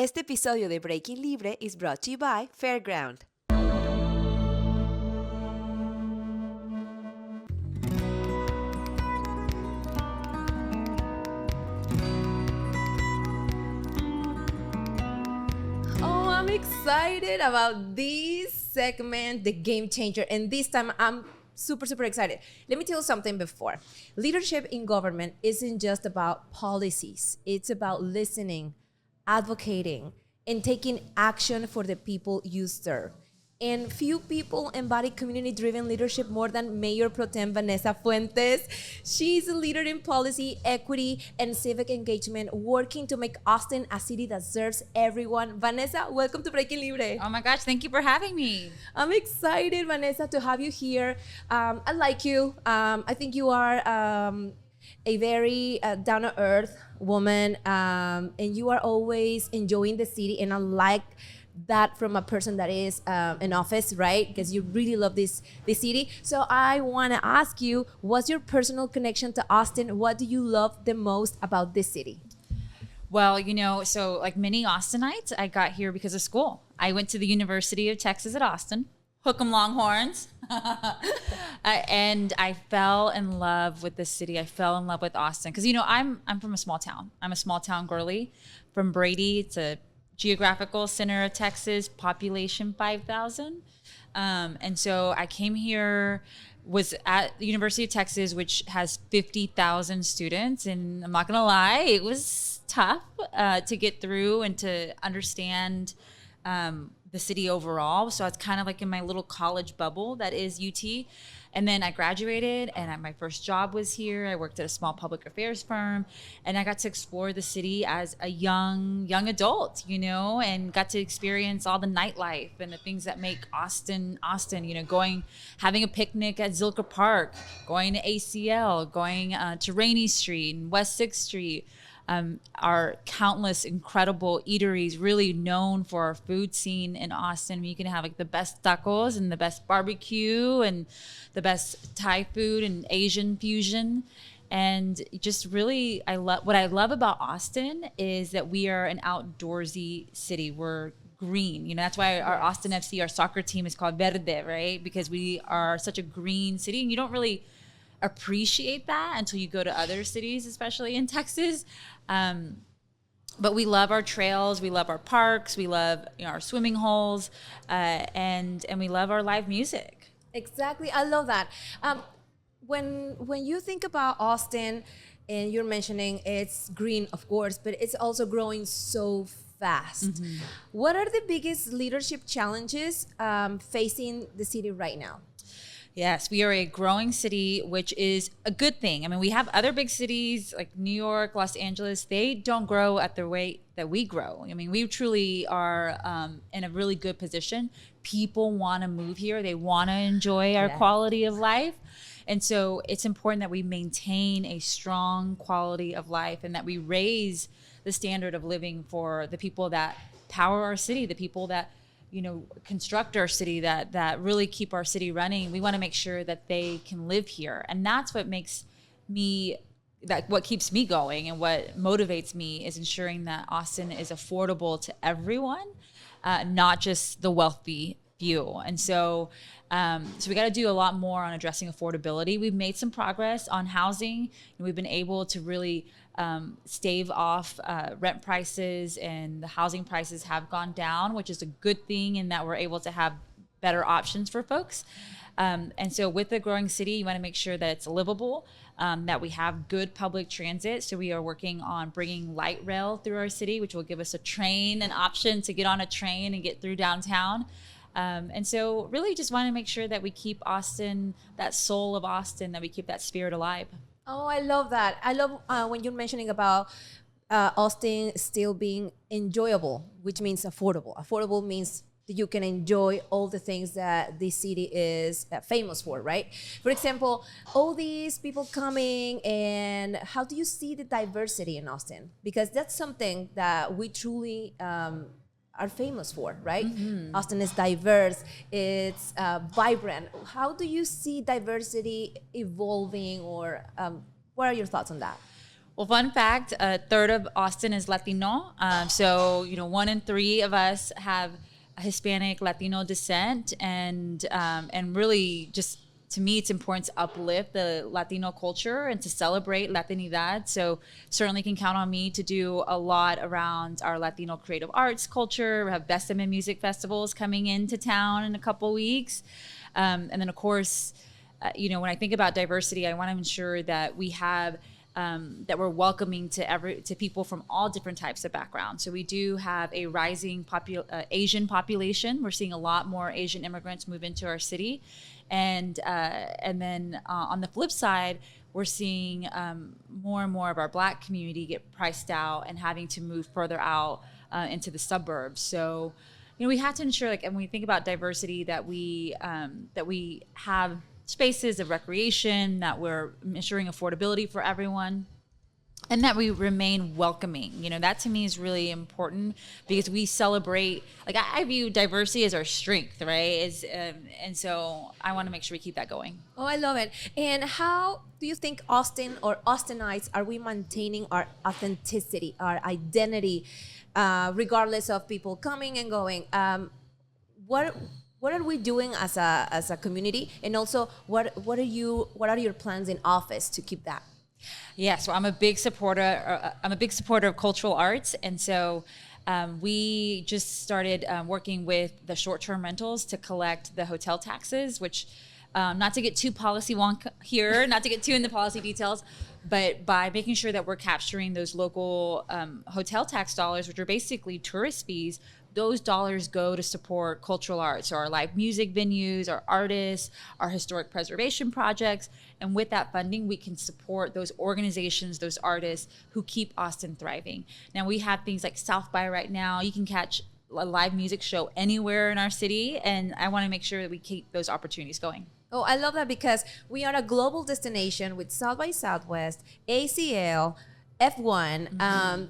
Este episodio de Breaking Libre is brought to you by Fairground. Oh, I'm excited about this segment, the game changer. And this time I'm super excited. Let me tell you something before. Leadership in government isn't just about policies. It's about listening, advocating, and taking action for the people you serve. And few people embody community-driven leadership more than Mayor Pro Tem Vanessa Fuentes. She's a leader in policy, equity, and civic engagement, working to make Austin a city that serves everyone. Vanessa, welcome to Breaking Libre. Oh my gosh, thank you for having me. I'm excited, Vanessa, to have you here. I like you. I think you are a very down-to-earth woman, and you are always enjoying the city, and I like that from a person that is in office, right? Because you really love this city. So I want to ask you, what's your personal connection to Austin? What do you love the most about this city? Well, so like many Austinites, I got here because of school. I went to the University of Texas at Austin, hook 'em Longhorns. And I fell in love with the city. I fell in love with Austin because I'm from a small town. I'm a small town girly from Brady. It's a geographical center of Texas, population 5,000. And so I came here, was at the University of Texas, which has 50,000 students. And I'm not gonna lie, it was tough to get through and to understand the city overall. So it's kind of like in my little college bubble that is UT. And then I graduated and my first job was here. I worked at a small public affairs firm and I got to explore the city as a young adult, and got to experience all the nightlife and the things that make Austin, having a picnic at Zilker Park, going to ACL, going to Rainey Street and West 6th Street. Our countless incredible eateries, really known for our food scene in Austin. You can have like the best tacos and the best barbecue and the best Thai food and Asian fusion. And just really, what I love about Austin is that we are an outdoorsy city. We're green. That's why our Austin FC, our soccer team, is called Verde, right? Because we are such a green city, and you don't really appreciate that until you go to other cities, especially in Texas. But we love our trails, we love our parks, we love our swimming holes, and we love our live music. Exactly, I love that. When you think about Austin, and you're mentioning it's green, of course, but it's also growing so fast. Mm-hmm. What are the biggest leadership challenges facing the city right now? Yes, we are a growing city, which is a good thing. I mean, we have other big cities like New York, Los Angeles. They don't grow at the rate that we grow. I mean, we truly are in a really good position. People want to move here. They want to enjoy our quality of life. And so it's important that we maintain a strong quality of life and that we raise the standard of living for the people that power our city, the people that construct our city, that really keep our city running. We want to make sure that they can live here. And that's what what keeps me going and what motivates me is ensuring that Austin is affordable to everyone, not just the wealthy few. And so we got to do a lot more on addressing affordability. We've made some progress on housing, and we've been able to really stave off rent prices, and the housing prices have gone down, which is a good thing in that we're able to have better options for folks. And so with the growing city, you want to make sure that it's livable, that we have good public transit. So we are working on bringing light rail through our city, which will give us an option to get on a train and get through downtown. And so really just want to make sure that we keep Austin, that soul of Austin, that we keep that spirit alive. Oh, I love that. I love when you're mentioning about Austin still being enjoyable, which means affordable. Affordable means that you can enjoy all the things that this city is famous for, right? For example, all these people coming, and how do you see the diversity in Austin? Because that's something that we truly are famous for, right? Mm-hmm. Austin is diverse, it's vibrant. How do you see diversity evolving, or what are your thoughts on that? Well, fun fact, a third of Austin is Latino. So, 1 in 3 of us have Hispanic Latino descent, and really just to me, it's important to uplift the Latino culture and to celebrate Latinidad. So certainly can count on me to do a lot around our Latino creative arts culture. We have Besame music festivals coming into town in a couple weeks. And then of course, when I think about diversity, I want to ensure that we have that we're welcoming to people from all different types of backgrounds. So we do have a rising Asian population. We're seeing a lot more Asian immigrants move into our city, and then on the flip side, we're seeing more and more of our Black community get priced out and having to move further out into the suburbs. So we have to ensure, like, and when we think about diversity, that we have spaces of recreation, that we're ensuring affordability for everyone, and that we remain welcoming. That to me is really important, because we celebrate, like, I view diversity as our strength, right? And so I want to make sure we keep that going. Oh, I love it. And how do you think Austin or Austinites are we maintaining our authenticity, our identity, regardless of people coming and going? What are we doing as a community, and also what are your plans in office to keep that? Yeah, so I'm a big supporter of cultural arts, and so we just started working with the short-term rentals to collect the hotel taxes, which not to get too policy wonk here, not to get too into policy details, but by making sure that we're capturing those local hotel tax dollars, which are basically tourist fees. Those dollars go to support cultural arts, so our live music venues, our artists, our historic preservation projects. And with that funding, we can support those organizations, those artists who keep Austin thriving. Now, we have things like South by right now. You can catch a live music show anywhere in our city, and I want to make sure that we keep those opportunities going. Oh, I love that, because we are a global destination with South by Southwest, ACL, F1. Mm-hmm.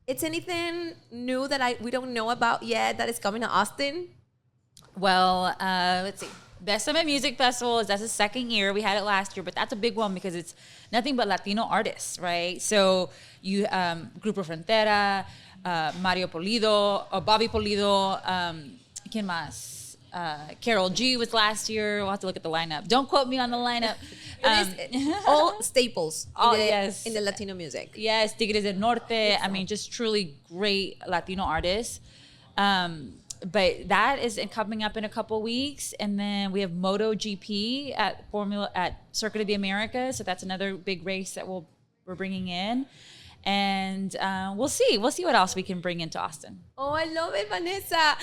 It's anything new that we don't know about yet that is coming to Austin? Well, let's see. Besame Music Festival, that's the second year. We had it last year, but that's a big one because it's nothing but Latino artists, right? So you Grupo Frontera, Mario Polido, or Bobby Polido, ¿quién más? Carol G was last year. We'll have to look at the lineup. Don't quote me on the lineup. All staples yes. in the Latino music. Yes, Tigres del Norte. I mean, just truly great Latino artists. But that is coming up in a couple weeks, and then we have MotoGP at Circuit of the Americas. So that's another big race that we're bringing in. And we'll see what else we can bring into Austin. Oh, I love it, Vanessa.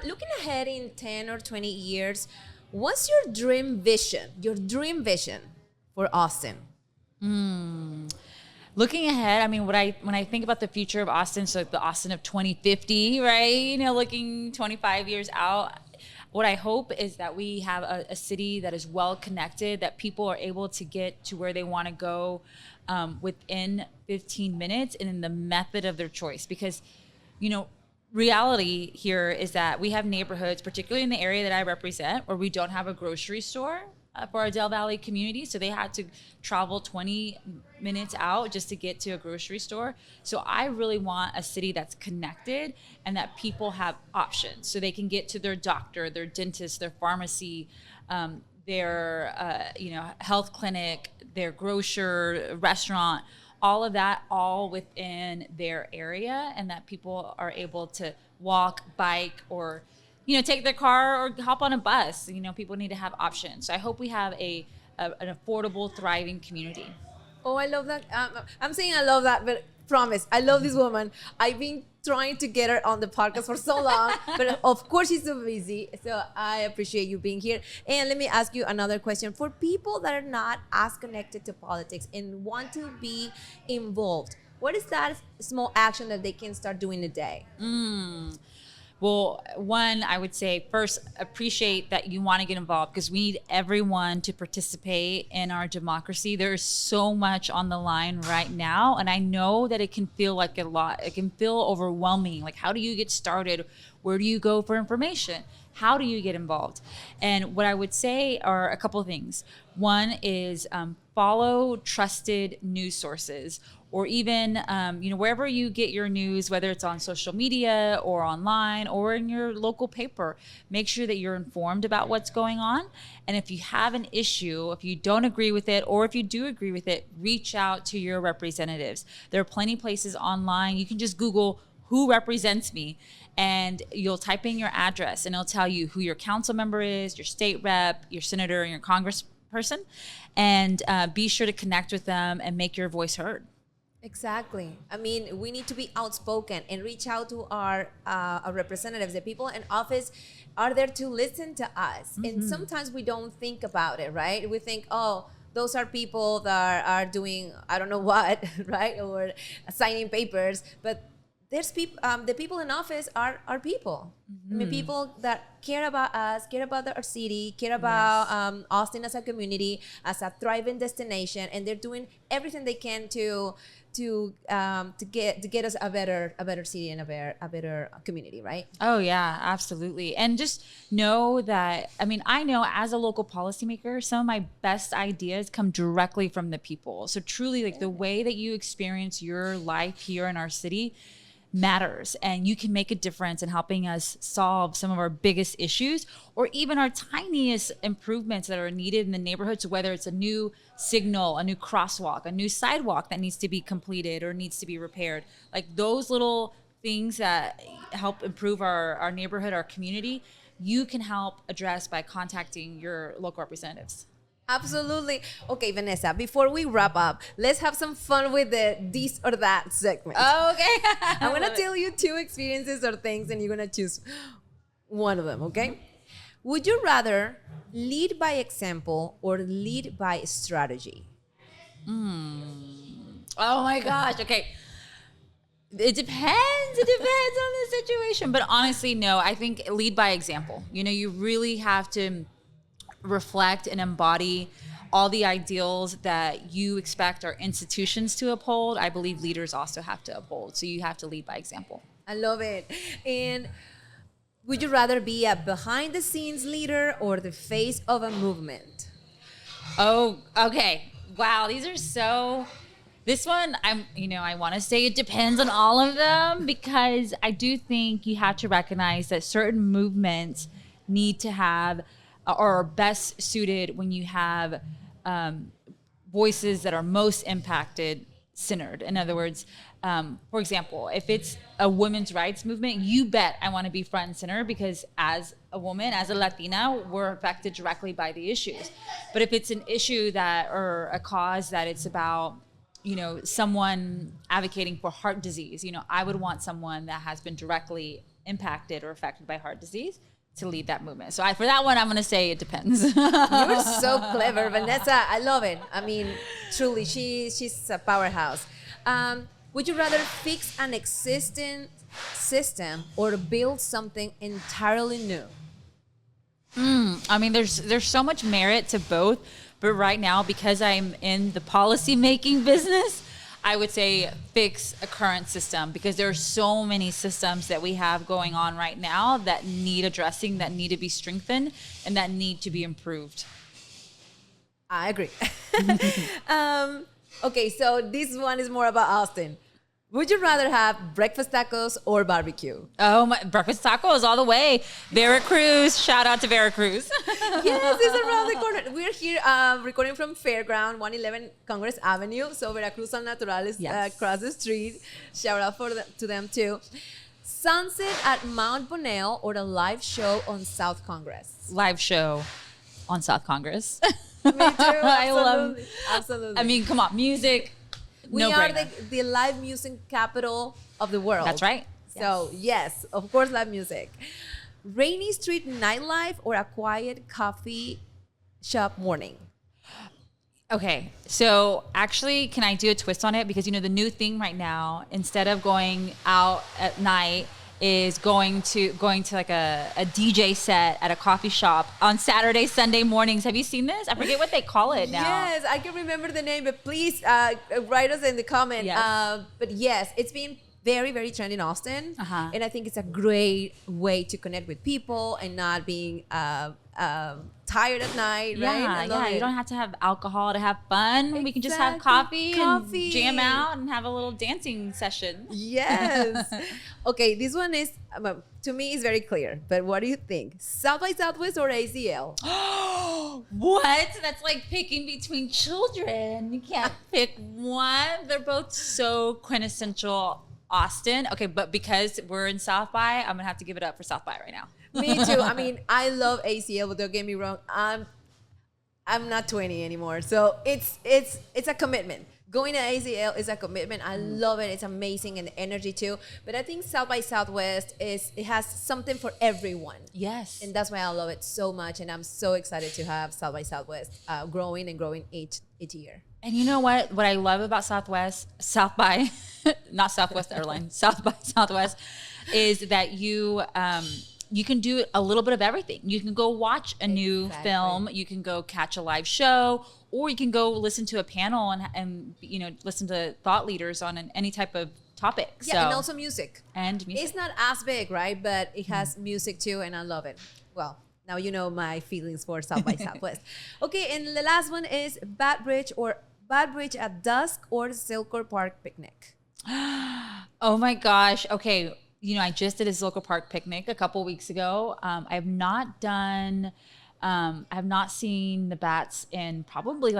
Looking ahead in 10 or 20 years, what's your dream vision for Austin? Looking ahead, I mean, when I think about the future of Austin, so like the Austin of 2050, right? Looking 25 years out, what I hope is that we have a city that is well connected, that people are able to get to where they want to go within 15 minutes and in the method of their choice. Because, reality here is that we have neighborhoods, particularly in the area that I represent, where we don't have a grocery store for our Del Valley community. So they had to travel 20 minutes out just to get to a grocery store. So I really want a city that's connected and that people have options, so they can get to their doctor, their dentist, their pharmacy, their health clinic, their grocer, restaurant, all of that, all within their area, and that people are able to walk, bike, or take their car or hop on a bus. People need to have options. So I hope we have an affordable, thriving community. Oh, I love that. I'm saying I love that, but promise, I love this woman. I've been trying to get her on the podcast for so long, but of course she's so busy. So I appreciate you being here. And let me ask you another question. For people that are not as connected to politics and want to be involved, what is that small action that they can start doing today? Well, one, I would say first, appreciate that you want to get involved, because we need everyone to participate in our democracy. There's so much on the line right now, and I know that it can feel like a lot. It can feel overwhelming. Like, how do you get started? Where do you go for information? How do you get involved? And what I would say are a couple of things. One is follow trusted news sources, or even, wherever you get your news, whether it's on social media or online or in your local paper, make sure that you're informed about what's going on. And if you have an issue, if you don't agree with it, or if you do agree with it, reach out to your representatives. There are plenty of places online. You can just Google who represents me, and you'll type in your address and it'll tell you who your council member is, your state rep, your senator, and your congressperson. And be sure to connect with them and make your voice heard. Exactly. I mean, we need to be outspoken and reach out to our representatives. The people in office are there to listen to us. And sometimes we don't think about it, right? We think, oh, those are people that are doing, I don't know what, right? Or signing papers. But there's people, the people in office are people. I mean, people that care about us, care about our city, care about Austin as a community, as a thriving destination, and they're doing everything they can to get us a better city and a better community, right? Oh yeah, absolutely. And just know that, I know as a local policymaker, some of my best ideas come directly from the people. So truly, like, the way that you experience your life here in our city matters, and you can make a difference in helping us solve some of our biggest issues, or even our tiniest improvements that are needed in the neighborhood. So whether it's a new signal, a new crosswalk, a new sidewalk that needs to be completed or needs to be repaired, like those little things that help improve our neighborhood, our community, you can help address by contacting your local representatives. Absolutely. Okay, Vanessa, before we wrap up, let's have some fun with the this or that segment. Oh, okay. I'm going to tell you 2 experiences or things, and you're going to choose one of them, okay? Would you rather lead by example or lead by strategy? Oh my gosh. Okay. It depends. It depends on the situation. But honestly, no, I think lead by example. You really have to reflect and embody all the ideals that you expect our institutions to uphold. I believe leaders also have to uphold. So you have to lead by example. I love it. And would you rather be a behind the scenes leader or the face of a movement? Oh, okay. Wow. This one, I want to say it depends on all of them, because I do think you have to recognize that certain movements need to have, or are best suited when you have voices that are most impacted centered. In other words, for example, if it's a women's rights movement, you bet I want to be front and center, because as a woman, as a Latina, we're affected directly by the issues. But if it's an issue or a cause that it's about, someone advocating for heart disease, I would want someone that has been directly impacted or affected by heart disease to lead that movement. So for that one, I'm going to say it depends. You're so clever, Vanessa. I love it. I mean, truly, she's a powerhouse. Would you rather fix an existing system or build something entirely new? There's so much merit to both, but right now, because I'm in the policy making business, I would say fix a current system, because there are so many systems that we have going on right now that need addressing, that need to be strengthened, and that need to be improved. I agree. Okay, so this one is more about Austin. Would you rather have breakfast tacos or barbecue? Oh, my breakfast tacos all the way. Veracruz, shout out to Veracruz. Yes, it's around the corner. We're here recording from Fairground, 111 Congress Avenue. So Veracruz Al Natural is across the street. Shout out to them too. Sunset at Mount Bonnell or a live show on South Congress? Live show on South Congress. Me too. Absolutely. Come on, music. We are the live music capital of the world. That's right. So yes, of course, live music. Rainy street nightlife or a quiet coffee shop morning? Okay, so actually, can I do a twist on it? Because the new thing right now, instead of going out at night, is going to like a DJ set at a coffee shop on Saturday, Sunday mornings. Have you seen this? I forget what they call it now. Yes, I can remember the name, but please write us in the comment. Yes. But yes, it's been very, very trendy in Austin. And I think it's a great way to connect with people and not being tired at night, right? Yeah. You don't have to have alcohol to have fun. Exactly. We can just have coffee and jam out and have a little dancing session. Yes. Okay, this one is, to me, is very clear. But what do you think? South by Southwest or ACL? What? That's like picking between children. You can't pick one. They're both so quintessential Austin. Okay, but because we're in South by, I'm gonna have to give it up for South by right now. Me too. I mean, I love ACL, but don't get me wrong. I'm not 20 anymore, so it's a commitment. Going to ACL is a commitment. I love it. It's amazing, and the energy too. But I think South by Southwest it has something for everyone. Yes, and that's why I love it so much, and I'm so excited to have South by Southwest growing and growing each year. And you know what? What I love about South by, not Southwest Airlines, South by Southwest, is that you can do a little bit of everything. You can go watch a new film. You can go catch a live show, or you can go listen to a panel and listen to thought leaders on any type of topic. Yeah, and also music. And music. It's not as big, right? But it has music too, and I love it. Well, now you know my feelings for South by Southwest. Okay, and the last one is Bad Bridge at dusk or Silker Park picnic. Oh my gosh. Okay. I just did a Silker Park picnic a couple weeks ago. I have not seen the bats in probably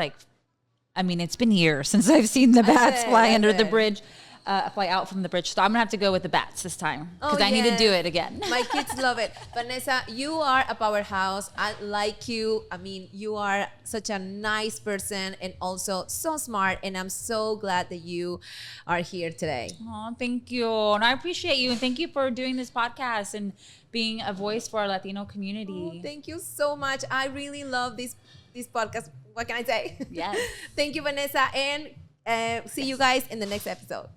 it's been years since I've seen the bats fly under the bridge, fly out from the bridge. So I'm gonna have to go with the bats this time because I need to do it again. My kids love it. Vanessa, you are a powerhouse. I like you. I mean, you are such a nice person and also so smart. And I'm so glad that you are here today. Oh, thank you. And I appreciate you. And thank you for doing this podcast and being a voice for our Latino community. Oh, thank you so much. I really love this podcast. What can I say? Yes. Thank you, Vanessa. And see you guys in the next episode.